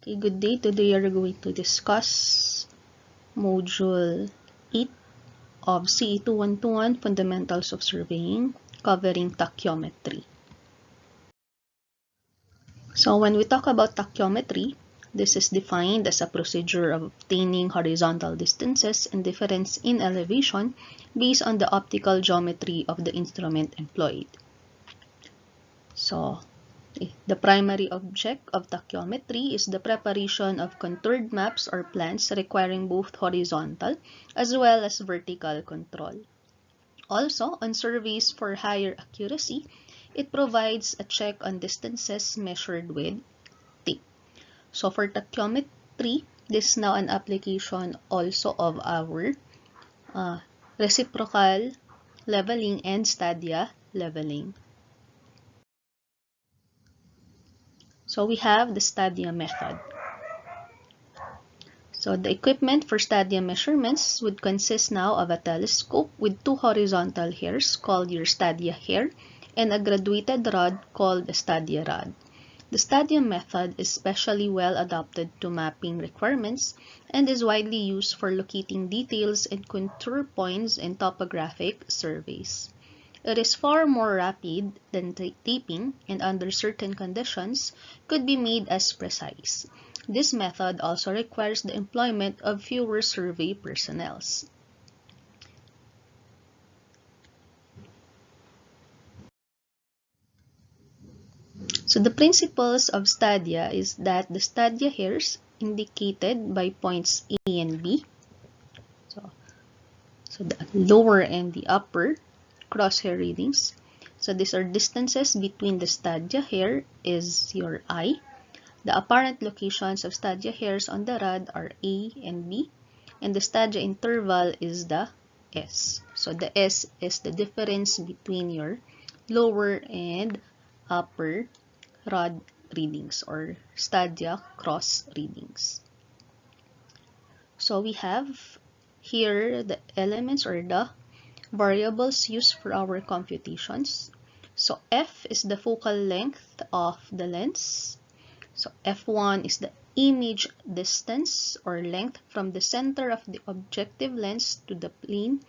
Okay, good day. Today we are going to discuss Module 8 of CE 2121 Fundamentals of Surveying, covering tacheometry. So when we talk about tacheometry, this is defined as a procedure of obtaining horizontal distances and difference in elevation based on the optical geometry of the instrument employed. So the primary object of tacheometry is the preparation of contoured maps or plans requiring both horizontal as well as vertical control. Also, on surveys for higher accuracy, it provides a check on distances measured with tape. So for tacheometry, this is now an application also of our reciprocal leveling and stadia leveling. So we have the Stadia method. So the equipment for Stadia measurements would consist now of a telescope with two horizontal hairs called your Stadia hair and a graduated rod called a Stadia rod. The Stadia method is specially well adapted to mapping requirements and is widely used for locating details and contour points in topographic surveys. It is far more rapid than taping and under certain conditions could be made as precise. This method also requires the employment of fewer survey personnel. So the principles of stadia is that the stadia hairs indicated by points A and B, so the lower and the upper crosshair readings. So these are distances between the stadia hair is your I. The apparent locations of stadia hairs on the rod are A and B, and the stadia interval is the S. So the S is the difference between your lower and upper rod readings or stadia cross readings. So we have here the elements or the variables used for our computations. So F is the focal length of the lens. So F1 is the image distance or length from the center of the objective lens to the plane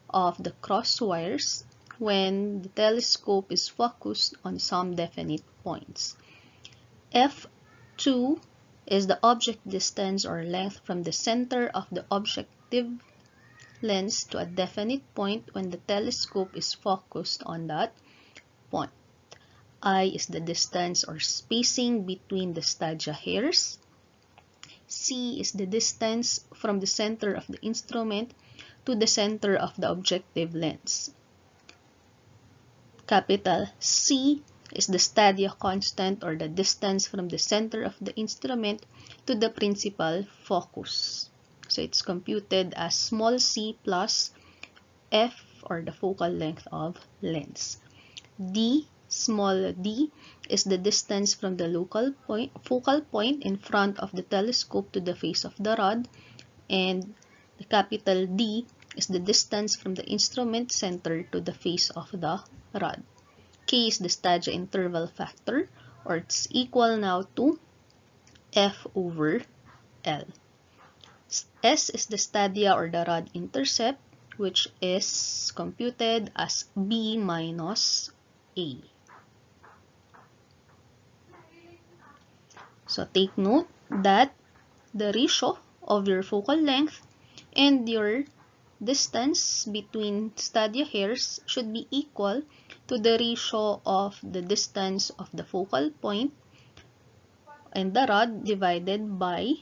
of the cross wires when the telescope is focused on some definite points. F2 is the object distance or length from the center of the objective lens to a definite point when the telescope is focused on that point. I is the distance or spacing between the stadia hairs. C is the distance from the center of the instrument to the center of the objective lens. Capital C is the stadia constant or the distance from the center of the instrument to the principal focus. So it's computed as small c plus f or the focal length of lens. D, small d, is the distance from the focal point in front of the telescope to the face of the rod, and the capital D is the distance from the instrument center to the face of the rod. K is the stadia interval factor, or it's equal now to F over L. S is the stadia or the rod intercept, which is computed as B minus A. So take note that the ratio of your focal length and your distance between stadia hairs should be equal to the ratio of the distance of the focal point and the rod divided by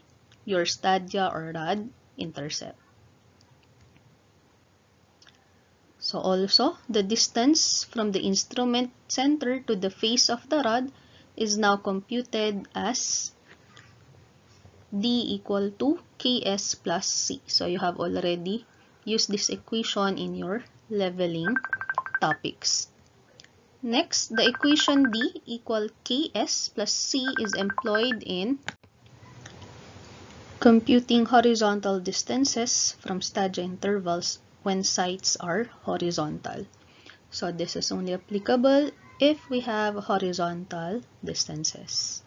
your stadia or rod intercept. So also, the distance from the instrument center to the face of the rod is now computed as D equal to Ks plus C. So you have already used this equation in your leveling topics. Next, the equation D equal Ks plus C is employed in computing horizontal distances from stadia intervals when sights are horizontal. So this is only applicable if we have horizontal distances.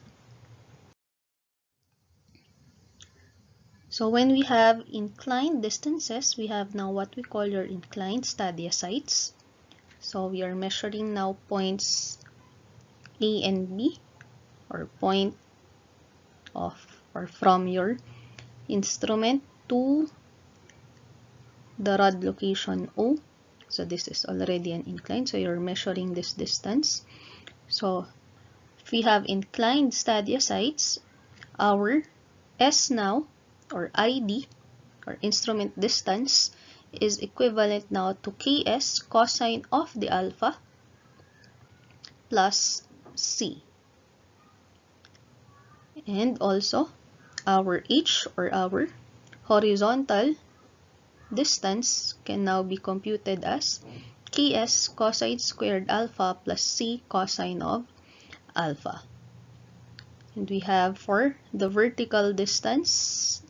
So when we have inclined distances, we have now what we call your inclined stadia sites. So we are measuring now points A and B, or point of or from your instrument to the rod location O. So this is already an incline, so you're measuring this distance. So if we have inclined stadia sites, our S now, or ID, or instrument distance, is equivalent now to Ks cosine of the alpha plus C. And also, our H, or our horizontal distance, can now be computed as Ks cosine squared alpha plus C cosine of alpha. And we have for the vertical distance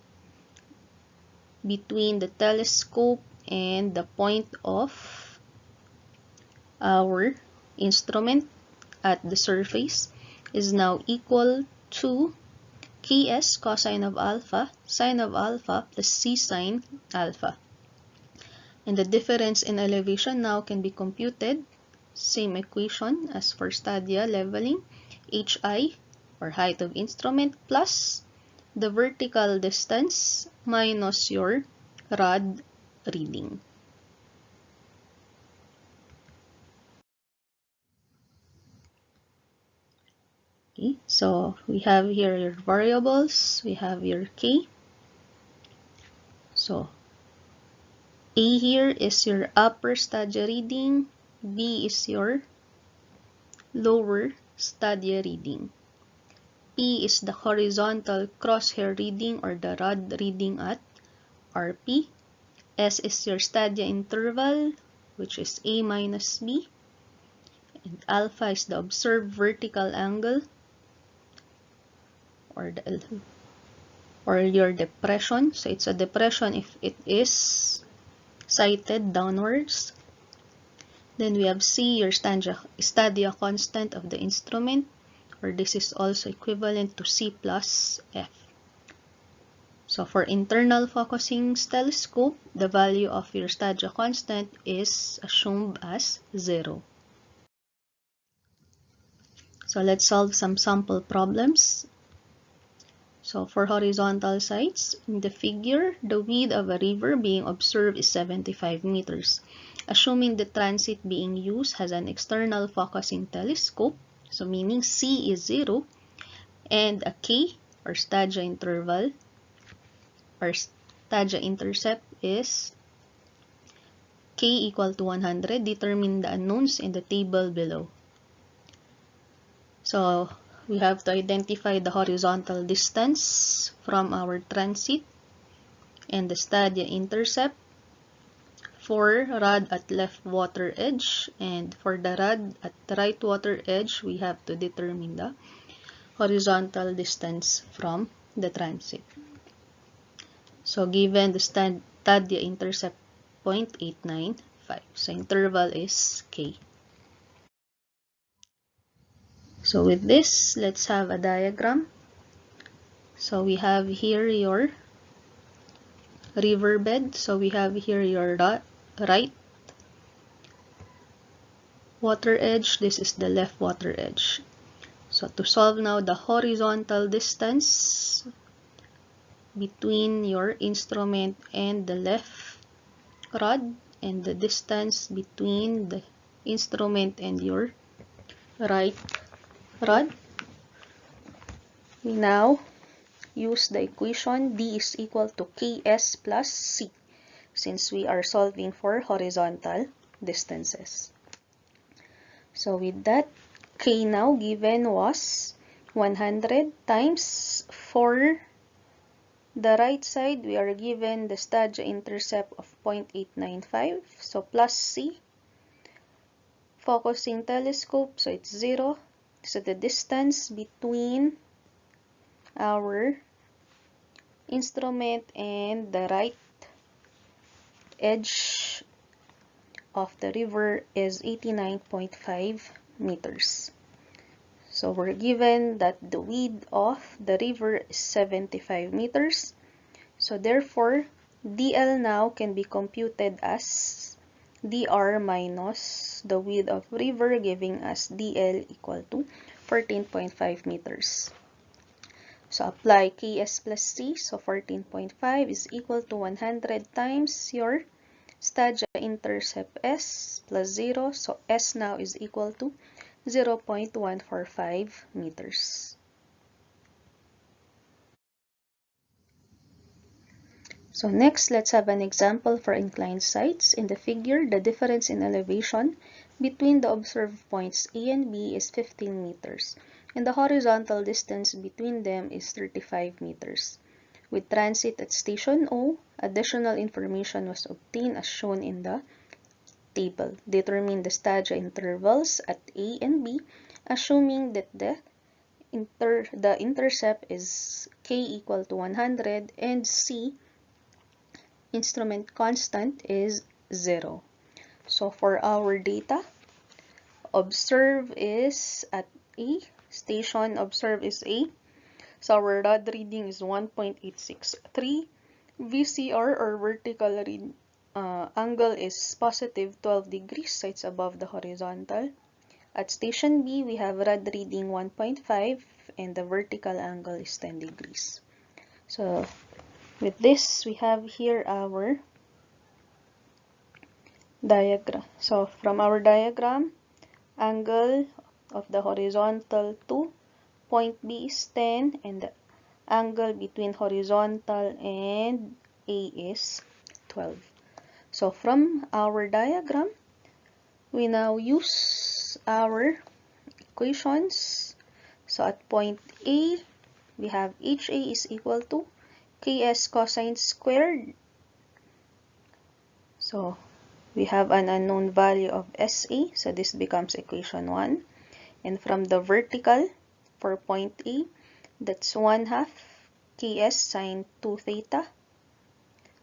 between the telescope and the point of our instrument at the surface is now equal to Ks cosine of alpha sine of alpha plus C sine alpha. And the difference in elevation now can be computed. Same equation as for stadia leveling, Hi, or height of instrument, plus the vertical distance minus your rod reading. Okay, so we have here your variables, we have your K. So A here is your upper stadia reading, B is your lower stadia reading. P is the horizontal crosshair reading or the rod reading at RP. S is your stadia interval, which is A minus B. And alpha is the observed vertical angle, or your depression. So it's a depression if it is sighted downwards. Then we have C, your stadia constant of the instrument, or this is also equivalent to C plus F. So for internal focusing telescope, the value of your stadia constant is assumed as 0. So let's solve some sample problems. So for horizontal sites, in the figure, the width of a river being observed is 75 meters. Assuming the transit being used has an external focusing telescope, so meaning C is 0, and a K, or stadia interval, or stadia intercept is K equal to 100. Determine the unknowns in the table below. So we have to identify the horizontal distance from our transit and the stadia intercept for rod at left water edge, and for the rod at the right water edge, we have to determine the horizontal distance from the transit. So given the stadia intercept 0.895, so interval is K. So with this, let's have a diagram. So we have here your riverbed. So we have here your right water edge. This is the left water edge. So to solve now the horizontal distance between your instrument and the left rod, and the distance between the instrument and your right rod, we now use the equation D is equal to Ks plus C, since we are solving for horizontal distances. So with that, K now given was 100 times, for the right side, we are given the stadia intercept of 0.895, so plus C. Focusing telescope, so it's 0. So the distance between our instrument and the right edge of the river is 89.5 meters. So we're given that the width of the river is 75 meters. So therefore, dl now can be computed as dr minus the width of river, giving us dl equal to 14.5 meters. So apply ks plus c, so 14.5 is equal to 100 times your Stadia intercept s plus 0, so s now is equal to 0.145 meters. So next, let's have an example for inclined sites. In the figure, the difference in elevation between the observed points A and B is 15 meters, and the horizontal distance between them is 35 meters. With transit at station O, additional information was obtained as shown in the table. Determine the Stadia intervals at A and B, assuming that the intercept is k equal to 100 and c instrument constant is 0. So for our data, observe is at A, station observe is A. So our rod reading is 1.863. VCR or vertical angle is positive 12 degrees, so it's above the horizontal. At station B, we have rod reading 1.5 and the vertical angle is 10 degrees. So with this, we have here our diagram. So from our diagram, angle of the horizontal to point B is 10 and the angle between horizontal and A is 12. So from our diagram, we now use our equations. So at point A, we have HA is equal to Ks cosine squared. So we have an unknown value of SA, so this becomes equation 1. And from the vertical for point A, that's 1/2 Ks sine 2 theta.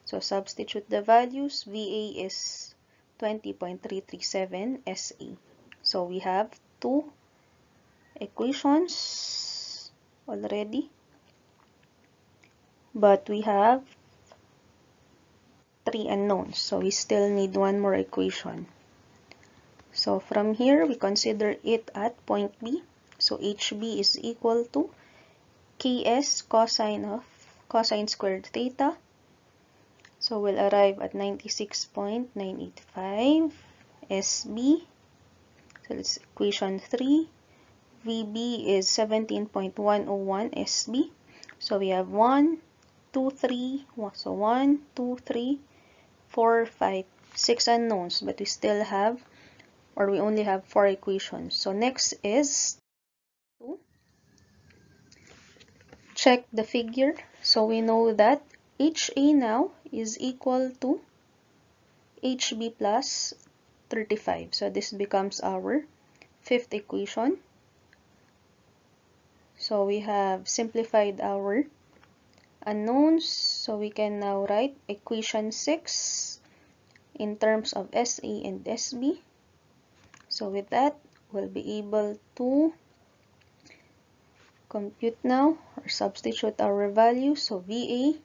So substitute the values. VA is 20.337 SA. So we have two equations already, but we have 3 unknowns, so we still need one more equation. So from here, we consider it at point B. So HB is equal to Ks cosine squared theta. So we'll arrive at 96.985 SB. So that's equation 3. VB is 17.101 SB. So we have 1, 2, 3. So 1, 2, 3, 4, 5, 6 unknowns, but we still have, or we only have 4 equations. So next is to check the figure. So we know that HA now is equal to HB plus 35. So this becomes our fifth equation. So we have simplified our unknowns. So we can now write equation 6 in terms of SA and SB. So with that, we'll be able to compute now or substitute our values. So VA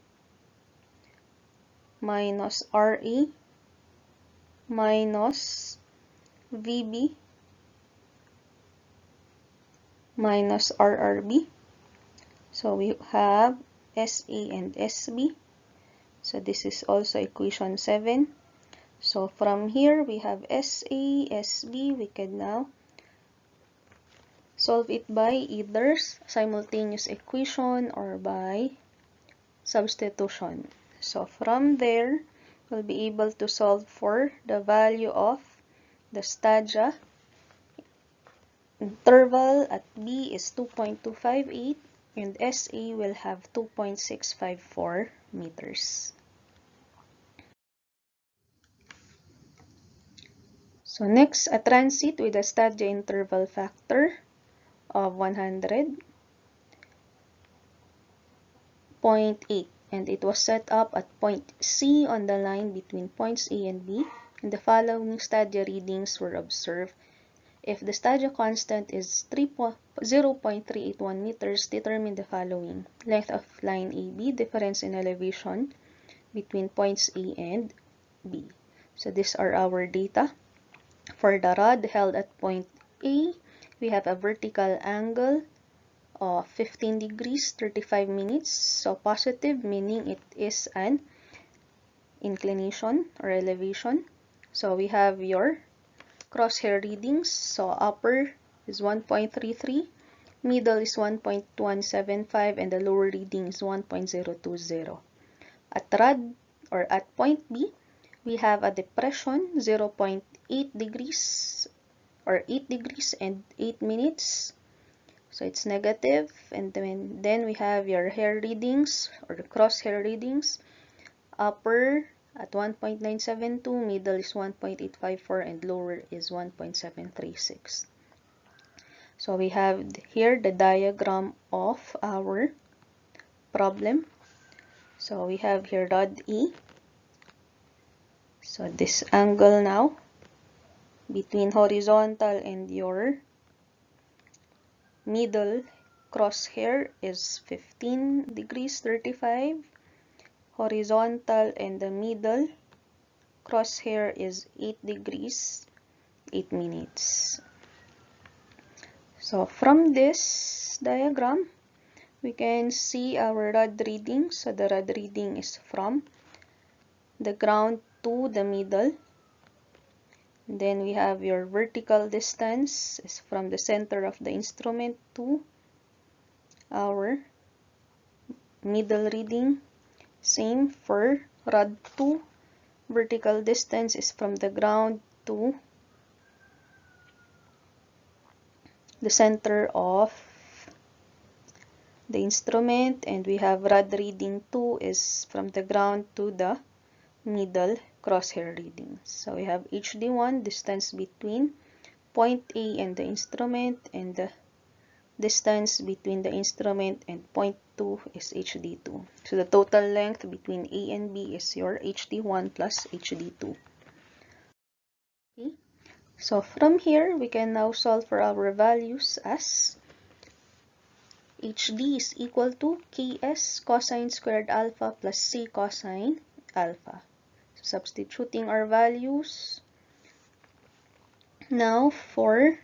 minus RA minus VB minus RRB. So we have SA and SB. So this is also equation 7. So from here, we have SA, SB. We can now solve it by either simultaneous equation or by substitution. So from there, we'll be able to solve for the value of the Stadia interval at B is 2.258 and SA will have 2.654 meters. So next, a transit with a Stadia interval factor of 100.8, and it was set up at point C on the line between points A and B, and the following Stadia readings were observed. If the Stadia constant is 3 0.381 meters, determine the following. Length of line AB, difference in elevation between points A and B. So these are our data. For the rod held at point A, we have a vertical angle of 15 degrees 35 minutes. So positive, meaning it is an inclination or elevation. So we have your crosshair readings. So upper is 1.33, middle is 1.175, and the lower reading is 1.020. At rod or at point B, we have a depression 0.8 degrees or 8 degrees and 8 minutes. So it's negative. And then we have your hair readings or the crosshair readings. Upper at 1.972, middle is 1.854, and lower is 1.736. So we have here the diagram of our problem. So we have here rod E. So this angle now between horizontal and your middle crosshair is 15 degrees 35. Horizontal and the middle crosshair is 8 degrees 8 minutes. So from this diagram, we can see our rod reading. So the rod reading is from the ground to the middle. Then we have your vertical distance is from the center of the instrument to our middle reading. Same for rod 2. Vertical distance is from the ground to the center of the instrument, and we have rod reading 2 is from the ground to the middle crosshair reading. So we have HD1, distance between point A and the instrument, and the distance between the instrument and point 2 is HD2. So the total length between A and B is your HD1 plus HD2. Okay. So from here, we can now solve for our values as HD is equal to Ks cosine squared alpha plus C cosine alpha. So substituting our values. Now for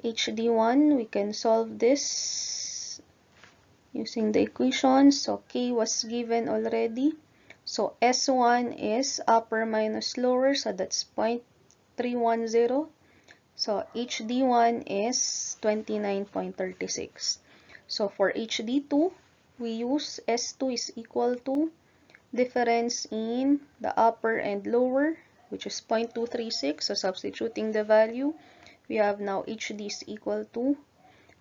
HD1, we can solve this using the equations. So K was given already. So S1 is upper minus lower, so that's 0.310. So HD1 is 29.36. So for HD2, we use S2 is equal to difference in the upper and lower, which is 0.236. So substituting the value, we have now HD is equal to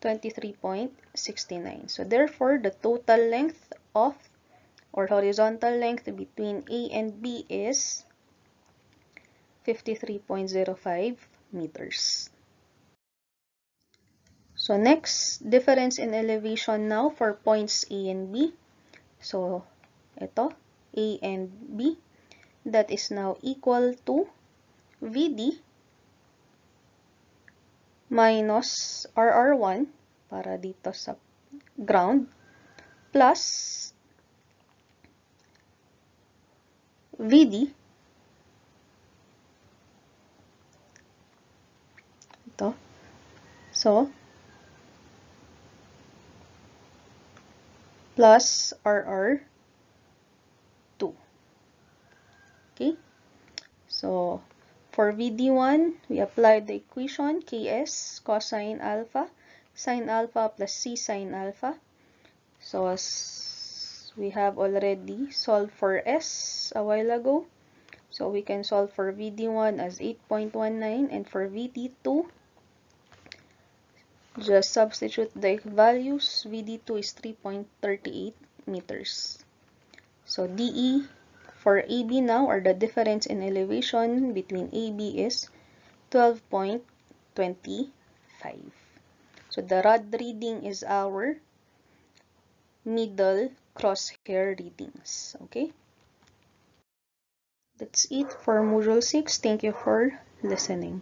23.69. So therefore, the total length of or horizontal length between A and B is 53.05 meters. So next, difference in elevation now for points A and B. So ito, A and B, that is now equal to VD minus RR1 para dito sa ground plus VD ito. So plus RR2. Okay? So for VD1, we apply the equation Ks cosine alpha, sine alpha plus C sine alpha. So as we have already solved for S a while ago, so we can solve for VD1 as 8.19, and for VD2, just substitute the values. VD2 is 3.38 meters. So DE for AB now, or the difference in elevation between AB, is 12.25. So the rod reading is our middle crosshair readings. Okay? That's it for Module 6. Thank you for listening.